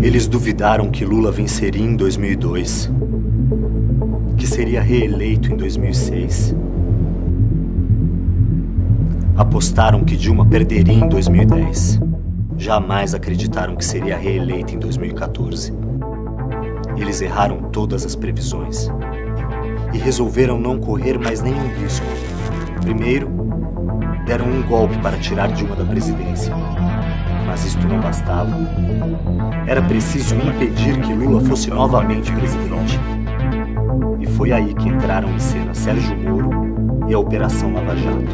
Eles duvidaram que Lula venceria em 2002, que seria reeleito em 2006. Apostaram que Dilma perderia em 2010. Jamais acreditaram que seria reeleita em 2014. Eles erraram todas as previsões e resolveram não correr mais nenhum risco. Primeiro, deram um golpe para tirar Dilma da presidência. Mas isto não bastava. Era preciso impedir que Lula fosse novamente presidente. E foi aí que entraram em cena Sérgio Moro e a Operação Lava Jato.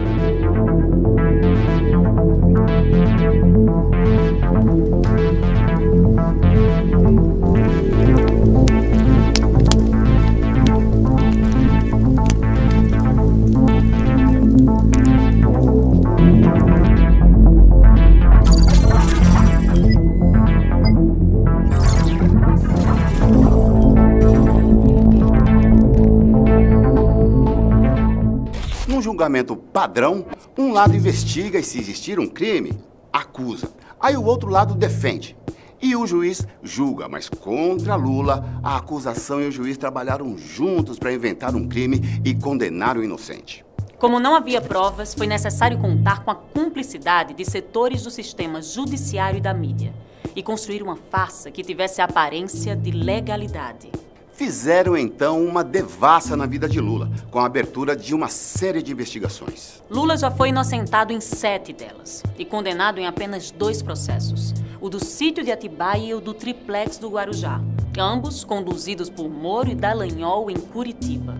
Num julgamento padrão, um lado investiga e, se existir um crime, acusa. Aí o outro lado defende. E o juiz julga, mas contra Lula, a acusação e o juiz trabalharam juntos para inventar um crime e condenar o inocente. Como não havia provas, foi necessário contar com a cumplicidade de setores do sistema judiciário e da mídia e construir uma farsa que tivesse a aparência de legalidade. Fizeram, então, uma devassa na vida de Lula, com a abertura de uma série de investigações. Lula já foi inocentado em 7 delas e condenado em apenas 2 processos, o do sítio de Atibaia e o do triplex do Guarujá, ambos conduzidos por Moro e Dallagnol em Curitiba.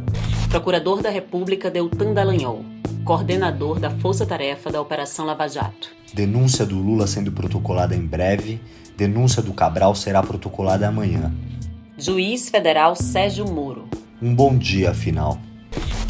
Procurador da República Deltan Dallagnol, coordenador da Força-Tarefa da Operação Lava Jato. Denúncia do Lula sendo protocolada em breve, denúncia do Cabral será protocolada amanhã. Juiz Federal Sérgio Moro. Um bom dia, afinal.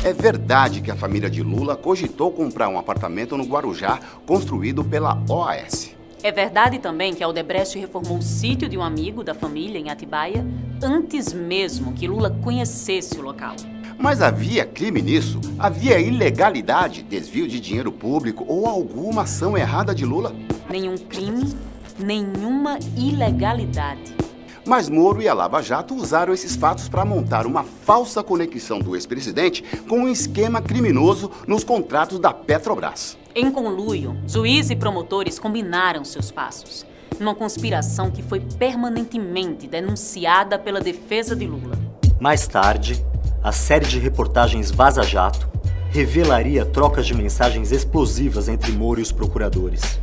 É verdade que a família de Lula cogitou comprar um apartamento no Guarujá construído pela OAS. É verdade também que a Odebrecht reformou o sítio de um amigo da família em Atibaia antes mesmo que Lula conhecesse o local. Mas havia crime nisso? Havia ilegalidade, desvio de dinheiro público ou alguma ação errada de Lula? Nenhum crime, nenhuma ilegalidade. Mas Moro e a Lava Jato usaram esses fatos para montar uma falsa conexão do ex-presidente com um esquema criminoso nos contratos da Petrobras. Em conluio, juízes e promotores combinaram seus passos, numa conspiração que foi permanentemente denunciada pela defesa de Lula. Mais tarde, a série de reportagens Vaza Jato revelaria trocas de mensagens explosivas entre Moro e os procuradores.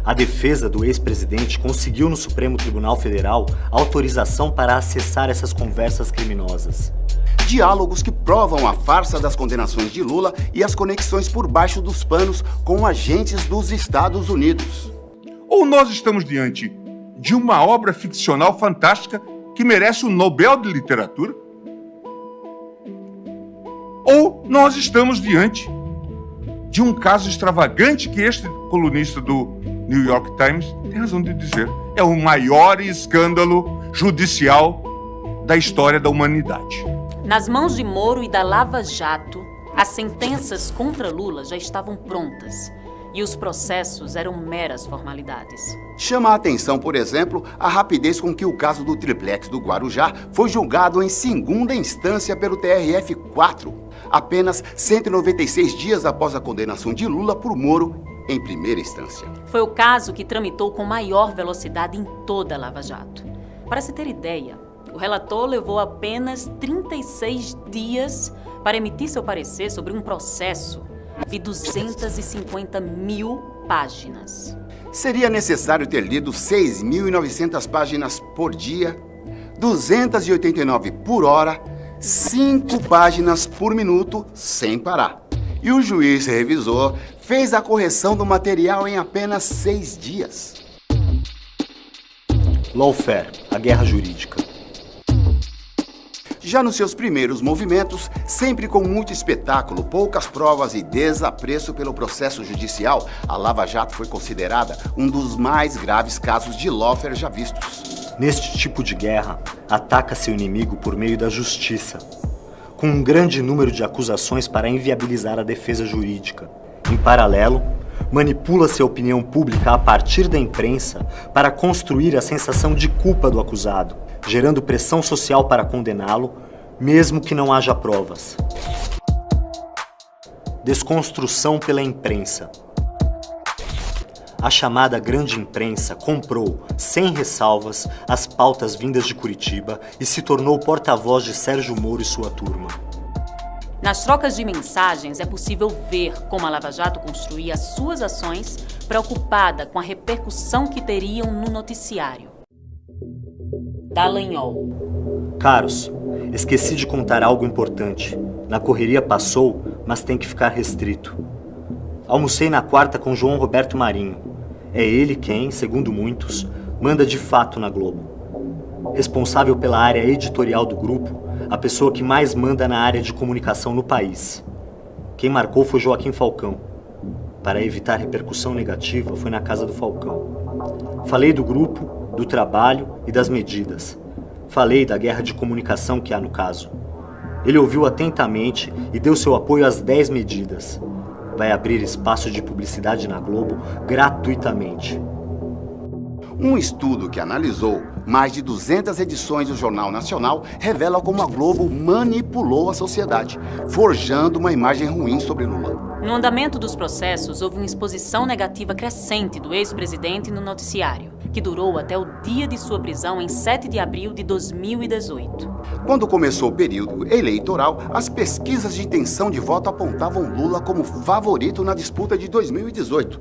A defesa do ex-presidente conseguiu no Supremo Tribunal Federal autorização para acessar essas conversas criminosas. Diálogos que provam a farsa das condenações de Lula e as conexões por baixo dos panos com agentes dos Estados Unidos. Ou nós estamos diante de uma obra ficcional fantástica que merece o Nobel de Literatura? Ou nós estamos diante de um caso extravagante que este colunista do New York Times tem razão de dizer. É o maior escândalo judicial da história da humanidade. Nas mãos de Moro e da Lava Jato, as sentenças contra Lula já estavam prontas e os processos eram meras formalidades. Chama a atenção, por exemplo, a rapidez com que o caso do triplex do Guarujá foi julgado em segunda instância pelo TRF-4, apenas 196 dias após a condenação de Lula por Moro em primeira instância. Foi o caso que tramitou com maior velocidade em toda a Lava Jato. Para se ter ideia, o relator levou apenas 36 dias para emitir seu parecer sobre um processo de 250 mil páginas. Seria necessário ter lido 6.900 páginas por dia, 289 por hora, 5 páginas por minuto, sem parar. E o juiz revisor fez a correção do material em apenas 6 dias. Lawfare, a guerra jurídica. Já nos seus primeiros movimentos, sempre com muito espetáculo, poucas provas e desapreço pelo processo judicial, a Lava Jato foi considerada um dos mais graves casos de lawfare já vistos. Neste tipo de guerra, ataca-se o inimigo por meio da justiça, com um grande número de acusações para inviabilizar a defesa jurídica. Em paralelo, Manipula-se a opinião pública a partir da imprensa para construir a sensação de culpa do acusado, gerando pressão social para condená-lo, mesmo que não haja provas. Desconstrução pela imprensa. A chamada grande imprensa comprou, sem ressalvas, as pautas vindas de Curitiba e se tornou porta-voz de Sérgio Moro e sua turma. Nas trocas de mensagens é possível ver como a Lava Jato construía as suas ações preocupada com a repercussão que teriam no noticiário. Dallagnol. Caros, esqueci de contar algo importante. Na correria passou, mas tem que ficar restrito. Almocei na quarta com João Roberto Marinho. É ele quem, segundo muitos, manda de fato na Globo. Responsável pela área editorial do grupo, a pessoa que mais manda na área de comunicação no país. Quem marcou foi Joaquim Falcão. Para evitar repercussão negativa, foi na casa do Falcão. Falei do grupo, do trabalho e das medidas. Falei da guerra de comunicação que há no caso. Ele ouviu atentamente e deu seu apoio às 10 medidas. Vai abrir espaço de publicidade na Globo gratuitamente. Um estudo que analisou mais de 200 edições do Jornal Nacional revela como a Globo manipulou a sociedade, forjando uma imagem ruim sobre Lula. No andamento dos processos, houve uma exposição negativa crescente do ex-presidente no noticiário, que durou até o dia de sua prisão em 7 de abril de 2018. Quando começou o período eleitoral, as pesquisas de intenção de voto apontavam Lula como favorito na disputa de 2018.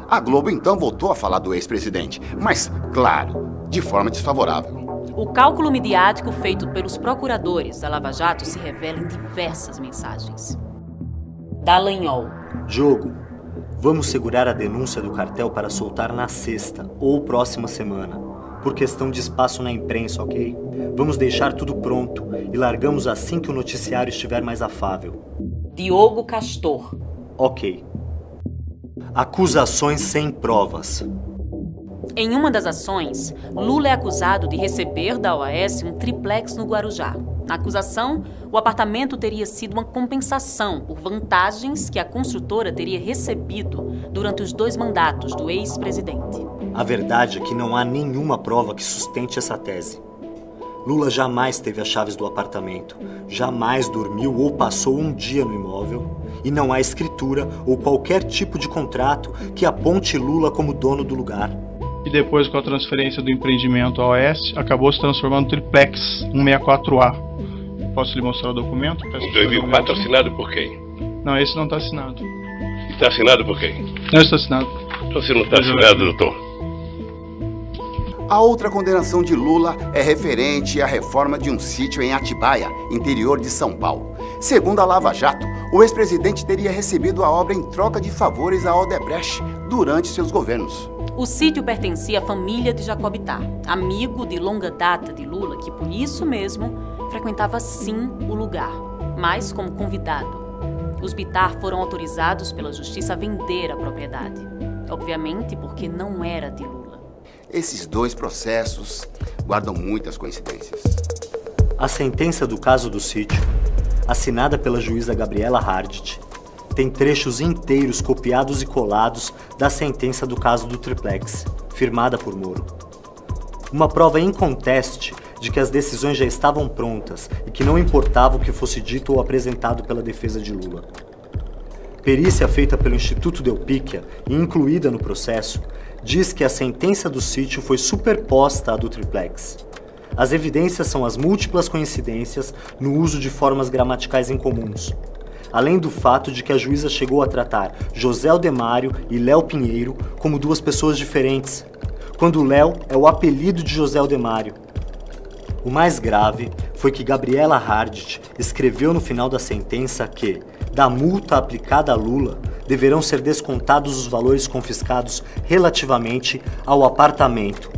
A Globo então voltou a falar do ex-presidente, mas, claro, de forma desfavorável. O cálculo midiático feito pelos procuradores da Lava Jato se revela em diversas mensagens. Dallagnol. Diogo, vamos segurar a denúncia do cartel para soltar na sexta ou próxima semana, por questão de espaço na imprensa, ok? Vamos deixar tudo pronto e largamos assim que o noticiário estiver mais afável. Diogo Castor. Ok. Acusações sem provas. Em uma das ações, Lula é acusado de receber da OAS um triplex no Guarujá. Na acusação, o apartamento teria sido uma compensação por vantagens que a construtora teria recebido durante os 2 mandatos do ex-presidente. A verdade é que não há nenhuma prova que sustente essa tese. Lula jamais teve as chaves do apartamento, jamais dormiu ou passou um dia no imóvel, e não há escritura ou qualquer tipo de contrato que aponte Lula como dono do lugar. E depois, com a transferência do empreendimento à OAS, acabou se transformando no triplex 164A. Posso lhe mostrar o documento? Em 2004 assinado por quem? Não, esse não está assinado. Está assinado por quem? Não está assinado. Então se não está assinado, doutor. A outra condenação de Lula é referente à reforma de um sítio em Atibaia, interior de São Paulo. Segundo a Lava Jato, o ex-presidente teria recebido a obra em troca de favores à Odebrecht durante seus governos. O sítio pertencia à família de Jacob Bittar, amigo de longa data de Lula, que por isso mesmo frequentava sim o lugar, mas como convidado. Os Bittar foram autorizados pela justiça a vender a propriedade, obviamente porque não era de Lula. Esses 2 processos guardam muitas coincidências. A sentença do caso do sítio, assinada pela juíza Gabriela Hardit, tem trechos inteiros copiados e colados da sentença do caso do triplex, firmada por Moro. Uma prova inconteste de que as decisões já estavam prontas e que não importava o que fosse dito ou apresentado pela defesa de Lula. Perícia feita pelo Instituto Delpicchia e incluída no processo, diz que a sentença do sítio foi superposta à do triplex. As evidências são as múltiplas coincidências no uso de formas gramaticais incomuns, além do fato de que a juíza chegou a tratar José Aldemário e Léo Pinheiro como 2 pessoas diferentes, quando Léo é o apelido de José Aldemário. O mais grave foi que Gabriela Hardit escreveu no final da sentença que, da multa aplicada a Lula, deverão ser descontados os valores confiscados relativamente ao apartamento.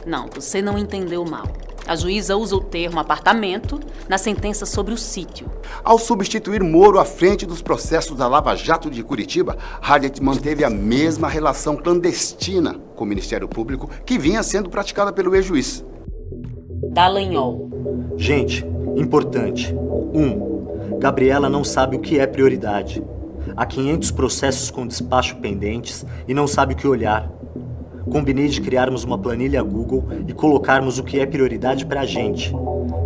Não, você não entendeu mal. A juíza usa o termo apartamento na sentença sobre o sítio. Ao substituir Moro à frente dos processos da Lava Jato de Curitiba, Hardit manteve a mesma relação clandestina com o Ministério Público que vinha sendo praticada pelo ex-juiz. Dallagnol. Gente, importante. 1. Gabriela não sabe o que é prioridade. Há 500 processos com despacho pendentes e não sabe o que olhar. Combinei de criarmos uma planilha Google e colocarmos o que é prioridade pra gente.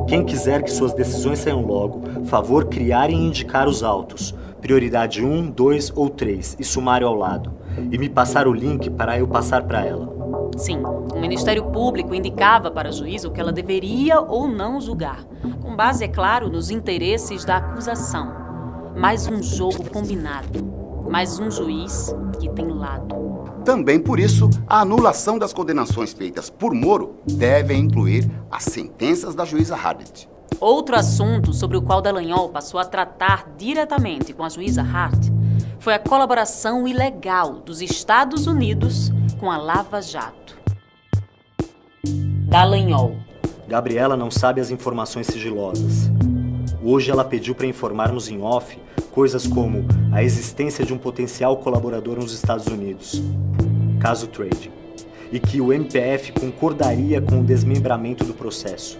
Quem quiser que suas decisões saiam logo, favor criar e indicar os autos. Prioridade 1, 2 ou 3 e sumário ao lado. E me passar o link para eu passar para ela. Sim, o Ministério Público indicava para a juíza o que ela deveria ou não julgar, com base, é claro, nos interesses da acusação. Mais um jogo combinado, mais um juiz que tem lado. Também por isso, a anulação das condenações feitas por Moro deve incluir as sentenças da juíza Hart. Outro assunto sobre o qual Dallagnol passou a tratar diretamente com a juíza Hart foi a colaboração ilegal dos Estados Unidos com a Lava Jato. Dallagnol. Gabriela não sabe as informações sigilosas. Hoje ela pediu para informarmos em off coisas como a existência de um potencial colaborador nos Estados Unidos, caso Trading, e que o MPF concordaria com o desmembramento do processo.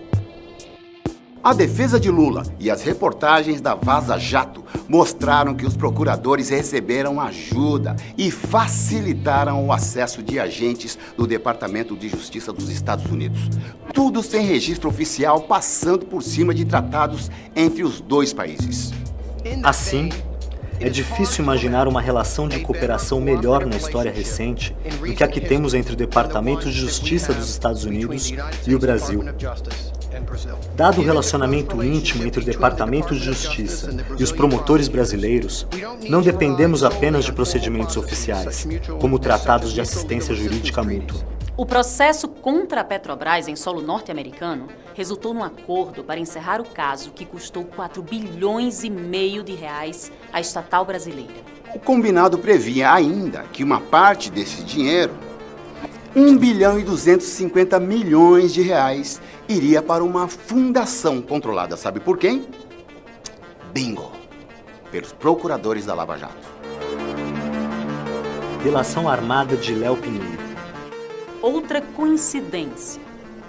A defesa de Lula e as reportagens da Vaza Jato mostraram que os procuradores receberam ajuda e facilitaram o acesso de agentes do Departamento de Justiça dos Estados Unidos. Tudo sem registro oficial, passando por cima de tratados entre os dois países. Assim, é difícil imaginar uma relação de cooperação melhor na história recente do que a que temos entre o Departamento de Justiça dos Estados Unidos e o Brasil. Dado o relacionamento íntimo entre o Departamento de Justiça e os promotores brasileiros, não dependemos apenas de procedimentos oficiais, como tratados de assistência jurídica mútua. O processo contra a Petrobras em solo norte-americano resultou num acordo para encerrar o caso que custou 4 bilhões e meio de reais à estatal brasileira. O combinado previa ainda que uma parte desse dinheiro, 1 bilhão e 250 milhões de reais, iria para uma fundação controlada, sabe por quem? Bingo! Pelos procuradores da Lava Jato. Delação armada de Léo Pinheiro. Outra coincidência.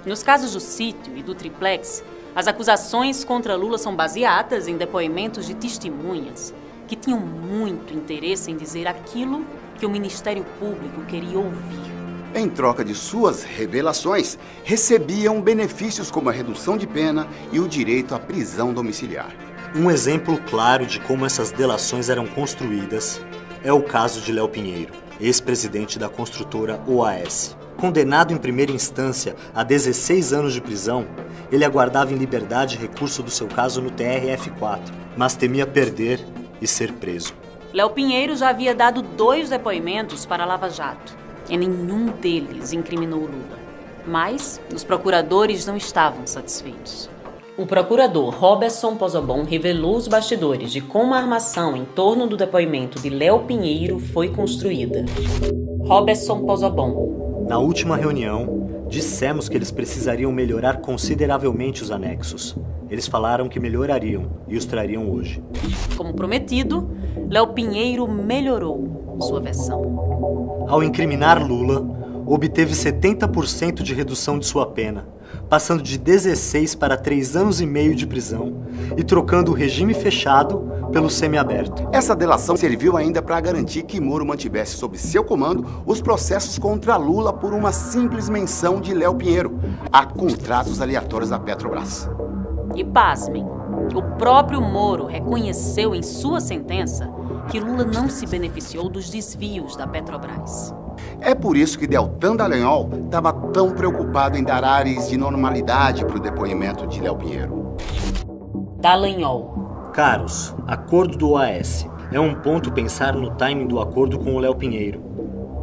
Nos casos do sítio e do triplex, as acusações contra Lula são baseadas em depoimentos de testemunhas que tinham muito interesse em dizer aquilo que o Ministério Público queria ouvir. Em troca de suas revelações, recebiam benefícios como a redução de pena e o direito à prisão domiciliar. Um exemplo claro de como essas delações eram construídas é o caso de Léo Pinheiro, ex-presidente da construtora OAS. Condenado em primeira instância a 16 anos de prisão, ele aguardava em liberdade recurso do seu caso no TRF4, mas temia perder e ser preso. Léo Pinheiro já havia dado 2 depoimentos para a Lava Jato. Em nenhum deles incriminou Lula. Mas os procuradores não estavam satisfeitos. O procurador Roberson Pozobon revelou os bastidores de como a armação em torno do depoimento de Léo Pinheiro foi construída. Roberson Pozobon. Na última reunião, dissemos que eles precisariam melhorar consideravelmente os anexos. Eles falaram que melhorariam e os trariam hoje. Como prometido, Léo Pinheiro melhorou sua versão. Ao incriminar Lula, obteve 70% de redução de sua pena, passando de 16 para 3 anos e meio de prisão e trocando o regime fechado pelo semiaberto. Essa delação serviu ainda para garantir que Moro mantivesse sob seu comando os processos contra Lula por uma simples menção de Léo Pinheiro a contratos aleatórios da Petrobras. E pasmem, o próprio Moro reconheceu em sua sentença que Lula não se beneficiou dos desvios da Petrobras. É por isso que Deltan Dallagnol estava tão preocupado em dar ares de normalidade para o depoimento de Léo Pinheiro. Dallagnol. Caros, acordo do OAS. É um ponto pensar no timing do acordo com o Léo Pinheiro.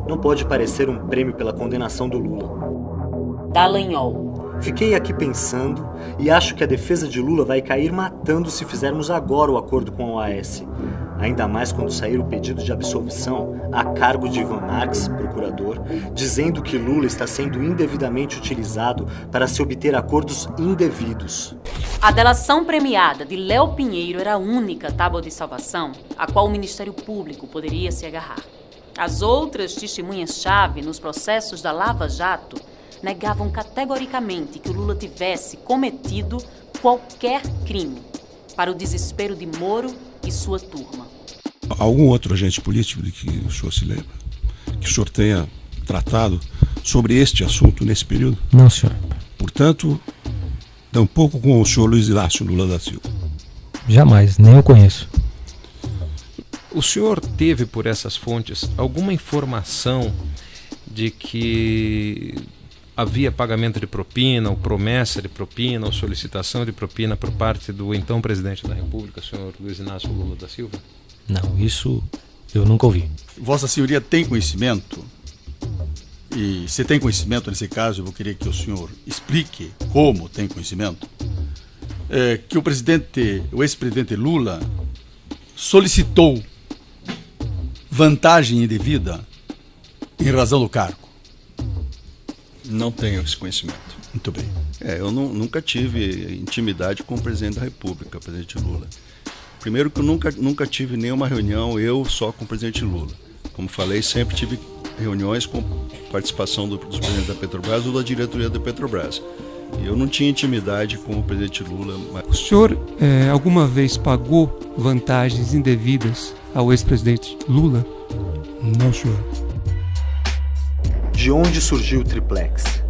Não pode parecer um prêmio pela condenação do Lula. Dallagnol. Fiquei aqui pensando e acho que a defesa de Lula vai cair matando se fizermos agora o acordo com a OAS. Ainda mais quando sair o pedido de absolvição a cargo de Ivan Marques, procurador, dizendo que Lula está sendo indevidamente utilizado para se obter acordos indevidos. A delação premiada de Léo Pinheiro era a única tábua de salvação a qual o Ministério Público poderia se agarrar. As outras testemunhas-chave nos processos da Lava Jato negavam categoricamente que o Lula tivesse cometido qualquer crime, para o desespero de Moro e sua turma. Algum outro agente político de que o senhor se lembra? Que o senhor tenha tratado sobre este assunto nesse período? Não, senhor. Portanto, tampouco com o senhor Luiz Inácio Lula da Silva? Jamais, nem eu conheço. O senhor teve, por essas fontes, alguma informação de que havia pagamento de propina, ou promessa de propina, ou solicitação de propina por parte do então presidente da República, o senhor Luiz Inácio Lula da Silva? Não, isso eu nunca ouvi. Vossa Senhoria tem conhecimento, e se tem conhecimento nesse caso, eu vou querer que o senhor explique como tem conhecimento, que o ex-presidente Lula solicitou vantagem indevida em razão do cargo. Não tenho esse conhecimento. Muito bem. Eu nunca tive intimidade com o presidente da República, o presidente Lula. Primeiro que eu nunca tive nenhuma reunião, eu só com o presidente Lula. Como falei, sempre tive reuniões com participação dos presidentes da Petrobras ou da diretoria da Petrobras. E eu não tinha intimidade com o presidente Lula. Mas... O senhor alguma vez pagou vantagens indevidas ao ex-presidente Lula? Não, senhor. De onde surgiu o triplex?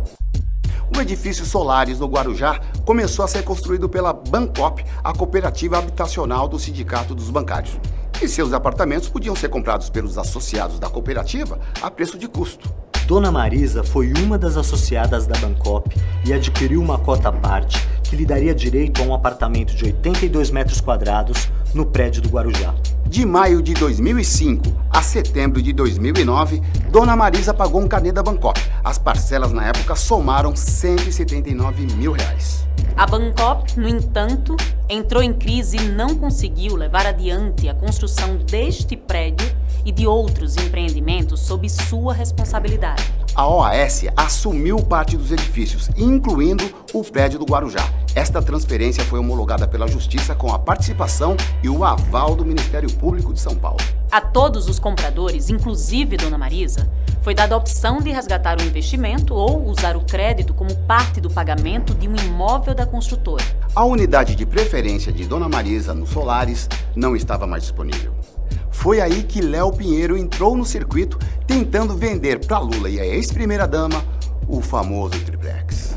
O edifício Solares no Guarujá começou a ser construído pela Bancop, a cooperativa habitacional do Sindicato dos Bancários. E seus apartamentos podiam ser comprados pelos associados da cooperativa a preço de custo. Dona Marisa foi uma das associadas da Bancop e adquiriu uma cota à parte que lhe daria direito a um apartamento de 82 metros quadrados no prédio do Guarujá. De maio de 2005 a setembro de 2009, Dona Marisa pagou um carnê da Bancop. As parcelas na época somaram R$179 mil. A Bancop, no entanto, entrou em crise e não conseguiu levar adiante a construção deste prédio e de outros empreendimentos sob sua responsabilidade. A OAS assumiu parte dos edifícios, incluindo o prédio do Guarujá. Esta transferência foi homologada pela Justiça com a participação e o aval do Ministério Público de São Paulo. A todos os compradores, inclusive Dona Marisa, foi dada a opção de resgatar o investimento ou usar o crédito como parte do pagamento de um imóvel da construtora. A unidade de preferência de Dona Marisa no Solares não estava mais disponível. Foi aí que Léo Pinheiro entrou no circuito tentando vender para Lula e a ex-primeira-dama o famoso triplex.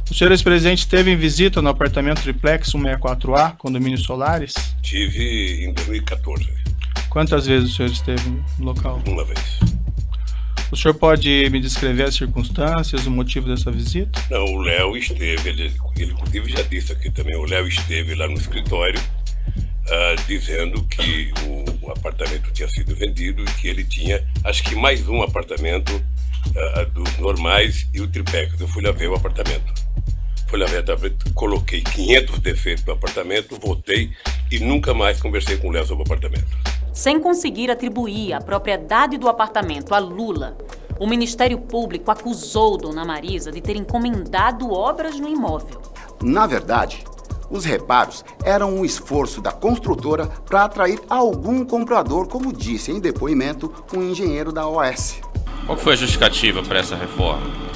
O senhor ex-presidente esteve em visita no apartamento triplex 164A, condomínio Solares? Tive em 2014. Quantas vezes o senhor esteve no local? Uma vez. O senhor pode me descrever as circunstâncias, o motivo dessa visita? Não, o Léo esteve, ele inclusive já disse aqui também, o Léo esteve lá no escritório dizendo que o apartamento tinha sido vendido e que ele tinha, acho que mais um apartamento dos normais e o triplex. Eu fui lá ver o apartamento. Fui lá ver, coloquei 500 defeitos no apartamento, voltei e nunca mais conversei com o Léo sobre o apartamento. Sem conseguir atribuir a propriedade do apartamento a Lula, o Ministério Público acusou Dona Marisa de ter encomendado obras no imóvel. Na verdade, os reparos eram um esforço da construtora para atrair algum comprador, como disse em depoimento um engenheiro da OAS. Qual foi a justificativa para essa reforma?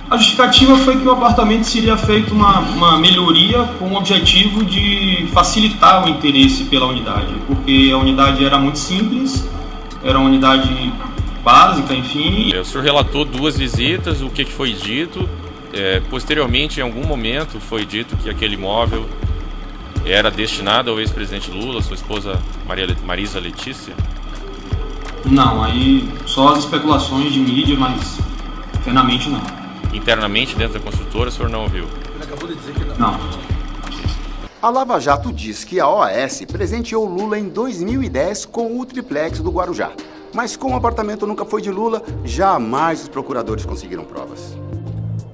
A justificativa foi que o apartamento seria feito uma melhoria com o objetivo de facilitar o interesse pela unidade, porque a unidade era muito simples, era uma unidade básica, enfim. O senhor relatou 2 visitas, o que foi dito. Posteriormente, em algum momento, foi dito que aquele imóvel era destinado ao ex-presidente Lula, sua esposa Marisa Letícia? Não, aí só as especulações de mídia, mas internamente não. Internamente, dentro da construtora, o senhor não ouviu? Ele acabou de dizer que não. A Lava Jato diz que a OAS presenteou Lula em 2010 com o triplex do Guarujá. Mas como o apartamento nunca foi de Lula, jamais os procuradores conseguiram provas.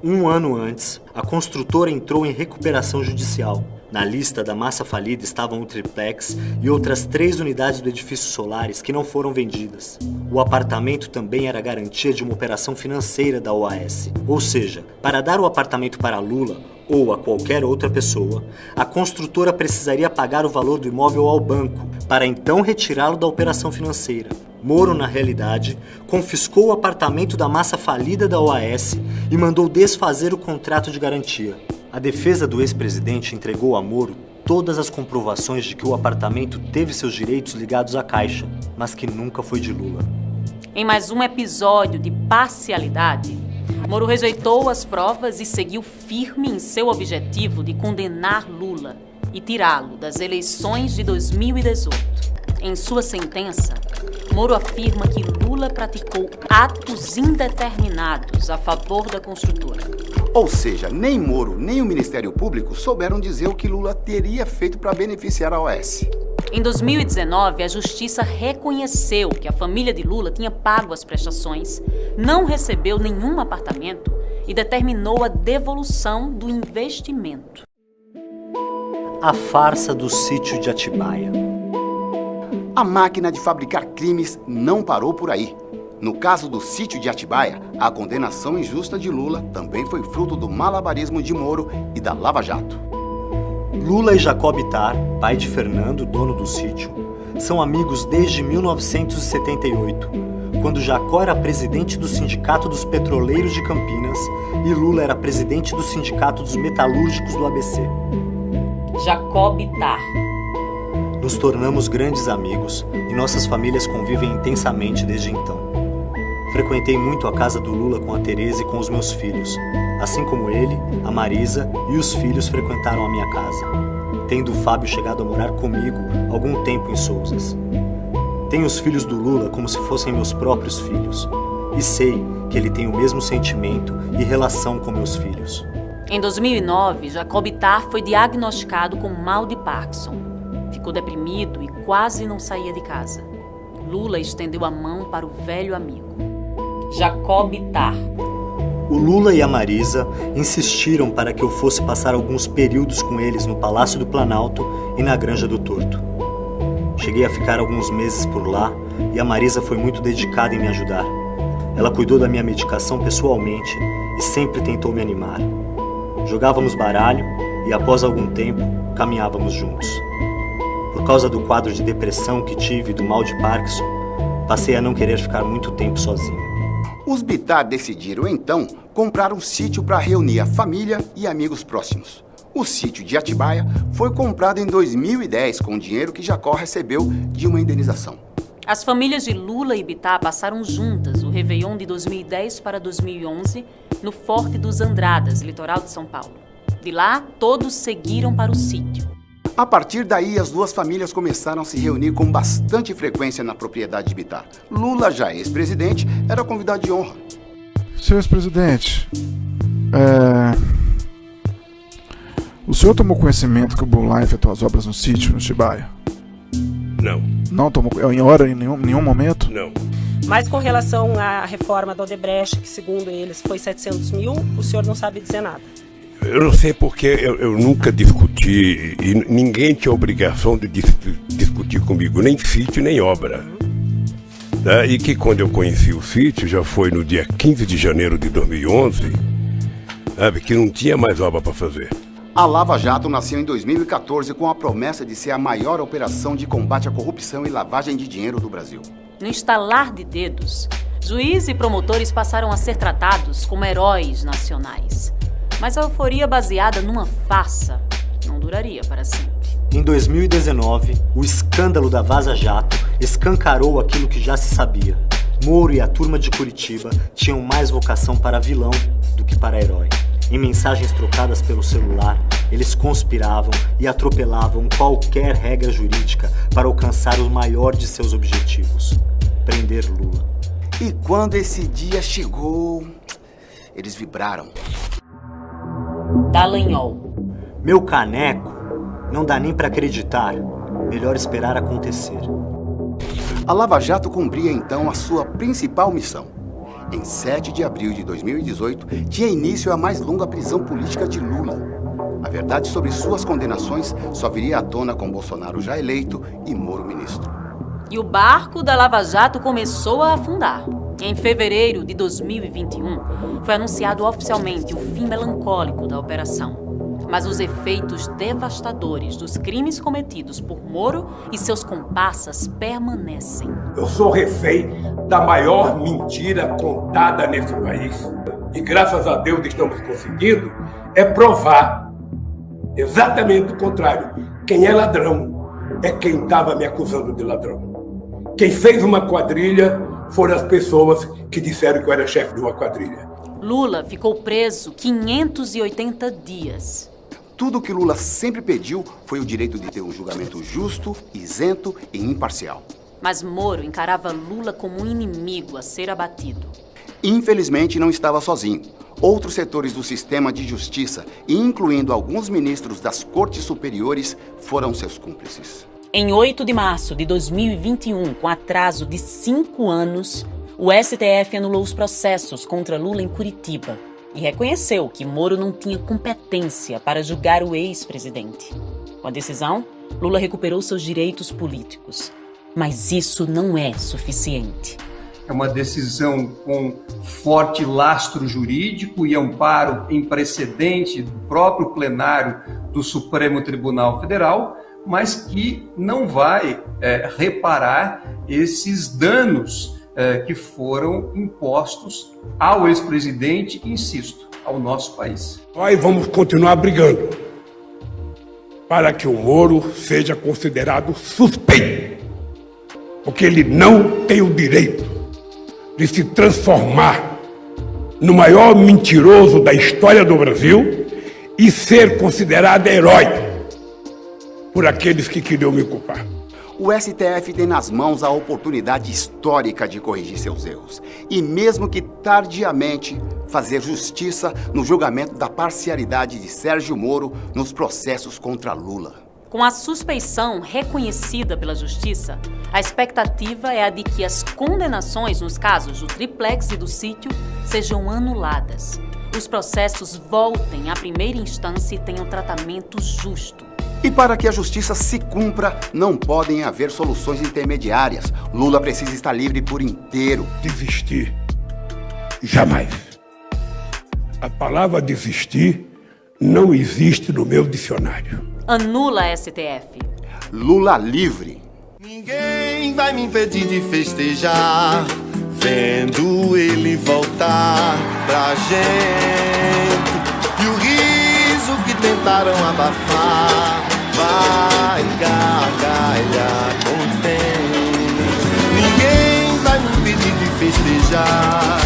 Um ano antes, a construtora entrou em recuperação judicial. Na lista da massa falida estavam o triplex e outras 3 unidades do edifício Solares que não foram vendidas. O apartamento também era garantia de uma operação financeira da OAS. Ou seja, para dar o apartamento para Lula ou a qualquer outra pessoa, a construtora precisaria pagar o valor do imóvel ao banco, para então retirá-lo da operação financeira. Moro, na realidade, confiscou o apartamento da massa falida da OAS e mandou desfazer o contrato de garantia. A defesa do ex-presidente entregou a Moro todas as comprovações de que o apartamento teve seus direitos ligados à Caixa, mas que nunca foi de Lula. Em mais um episódio de parcialidade, Moro rejeitou as provas e seguiu firme em seu objetivo de condenar Lula e tirá-lo das eleições de 2018. Em sua sentença, Moro afirma que Lula praticou atos indeterminados a favor da construtora. Ou seja, nem Moro nem o Ministério Público souberam dizer o que Lula teria feito para beneficiar a OAS. Em 2019, a Justiça reconheceu que a família de Lula tinha pago as prestações, não recebeu nenhum apartamento e determinou a devolução do investimento. A farsa do sítio de Atibaia. A máquina de fabricar crimes não parou por aí. No caso do sítio de Atibaia, a condenação injusta de Lula também foi fruto do malabarismo de Moro e da Lava Jato. Lula e Jacob Ittar, pai de Fernando, dono do sítio, são amigos desde 1978, quando Jacó era presidente do Sindicato dos Petroleiros de Campinas e Lula era presidente do Sindicato dos Metalúrgicos do ABC. Jacob Ittar. Nos tornamos grandes amigos e nossas famílias convivem intensamente desde então. Frequentei muito a casa do Lula com a Tereza e com os meus filhos, assim como ele, a Marisa e os filhos frequentaram a minha casa, tendo o Fábio chegado a morar comigo algum tempo em Sousas. Tenho os filhos do Lula como se fossem meus próprios filhos, e sei que ele tem o mesmo sentimento e relação com meus filhos. Em 2009, Jacob Ittar foi diagnosticado com mal de Parkinson. Ficou deprimido e quase não saía de casa. Lula estendeu a mão para o velho amigo. Jacob Ittar. O Lula e a Marisa insistiram para que eu fosse passar alguns períodos com eles no Palácio do Planalto e na Granja do Torto. Cheguei a ficar alguns meses por lá e a Marisa foi muito dedicada em me ajudar. Ela cuidou da minha medicação pessoalmente e sempre tentou me animar. Jogávamos baralho e, após algum tempo, caminhávamos juntos. Por causa do quadro de depressão que tive e do mal de Parkinson, passei a não querer ficar muito tempo sozinho. Os Bittar decidiram, então, comprar um sítio para reunir a família e amigos próximos. O sítio de Atibaia foi comprado em 2010 com o dinheiro que Jacó recebeu de uma indenização. As famílias de Lula e Bittar passaram juntas o Réveillon de 2010 para 2011 no Forte dos Andradas, litoral de São Paulo. De lá, todos seguiram para o sítio. A partir daí, as duas famílias começaram a se reunir com bastante frequência na propriedade de Bittar. Lula, já ex-presidente, era convidado de honra. Senhor ex-presidente, o senhor tomou conhecimento que o Boulay efetuou as obras no sítio, no Atibaia? Não. Não tomou em hora, em nenhum momento? Não. Mas com relação à reforma da Odebrecht, que segundo eles foi 700 mil, o senhor não sabe dizer nada? Eu não sei porque eu nunca discuti e ninguém tinha obrigação de discutir comigo, nem sítio, nem obra. Tá? E que quando eu conheci o sítio, já foi no dia 15 de janeiro de 2011, sabe, que não tinha mais obra para fazer. A Lava Jato nasceu em 2014 com a promessa de ser a maior operação de combate à corrupção e lavagem de dinheiro do Brasil. No estalar de dedos, juízes e promotores passaram a ser tratados como heróis nacionais. Mas a euforia baseada numa farsa não duraria para sempre. Em 2019, o escândalo da Vaza Jato escancarou aquilo que já se sabia. Moro e a turma de Curitiba tinham mais vocação para vilão do que para herói. Em mensagens trocadas pelo celular, eles conspiravam e atropelavam qualquer regra jurídica para alcançar o maior de seus objetivos: prender Lula. E quando esse dia chegou, eles vibraram. Dallagnol. Meu caneco, não dá nem para acreditar. Melhor esperar acontecer. A Lava Jato cumpria então a sua principal missão. Em 7 de abril de 2018, tinha início a mais longa prisão política de Lula. A verdade sobre suas condenações só viria à tona com Bolsonaro já eleito e Moro ministro. E o barco da Lava Jato começou a afundar. Em fevereiro de 2021, foi anunciado oficialmente o fim melancólico da operação. Mas os efeitos devastadores dos crimes cometidos por Moro e seus comparsas permanecem. Eu sou refém da maior mentira contada nesse país. E graças a Deus estamos conseguindo provar exatamente o contrário. quem é ladrão é quem estava me acusando de ladrão. Quem fez uma quadrilha foram as pessoas que disseram que eu era chefe de uma quadrilha. Lula ficou preso 580 dias. Tudo que Lula sempre pediu foi o direito de ter um julgamento justo, isento e imparcial. Mas Moro encarava Lula como um inimigo a ser abatido. Infelizmente, não estava sozinho. Outros setores do sistema de justiça, incluindo alguns ministros das cortes superiores, foram seus cúmplices. Em 8 de março de 2021, com atraso de 5 anos, o STF anulou os processos contra Lula em Curitiba e reconheceu que Moro não tinha competência para julgar o ex-presidente. Com a decisão, Lula recuperou seus direitos políticos. Mas isso não é suficiente. É uma decisão com forte lastro jurídico e amparo em precedente do próprio plenário do Supremo Tribunal Federal, mas que não vai reparar esses danos que foram impostos ao ex-presidente e, insisto, ao nosso país. Nós vamos continuar brigando para que o Moro seja considerado suspeito, porque ele não tem o direito de se transformar no maior mentiroso da história do Brasil e ser considerado herói por aqueles que queriam me culpar. O STF tem nas mãos a oportunidade histórica de corrigir seus erros e, mesmo que tardiamente, fazer justiça no julgamento da parcialidade de Sérgio Moro nos processos contra Lula. Com a suspeição reconhecida pela Justiça, a expectativa é a de que as condenações nos casos do triplex e do sítio sejam anuladas. Os processos voltem à primeira instância e tenham tratamento justo. E para que a justiça se cumpra, não podem haver soluções intermediárias. Lula precisa estar livre por inteiro. Desistir. Jamais. A palavra desistir não existe no meu dicionário. Anula a STF. Lula livre. Ninguém vai me impedir de festejar, vendo ele voltar pra gente. E o riso que tentaram abafar vai gargalhar contente. Ninguém vai me impedir de festejar,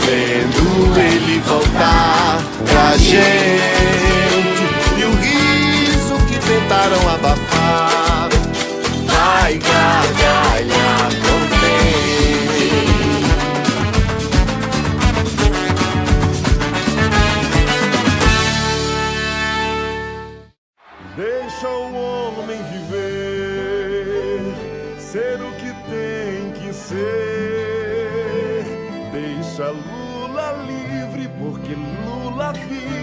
vendo ele voltar pra gente. E o riso que tentaram abafar vai gargalhar contente. Deixa o homem viver, ser o que tem que ser. Deixa Lula livre, porque Lula vive.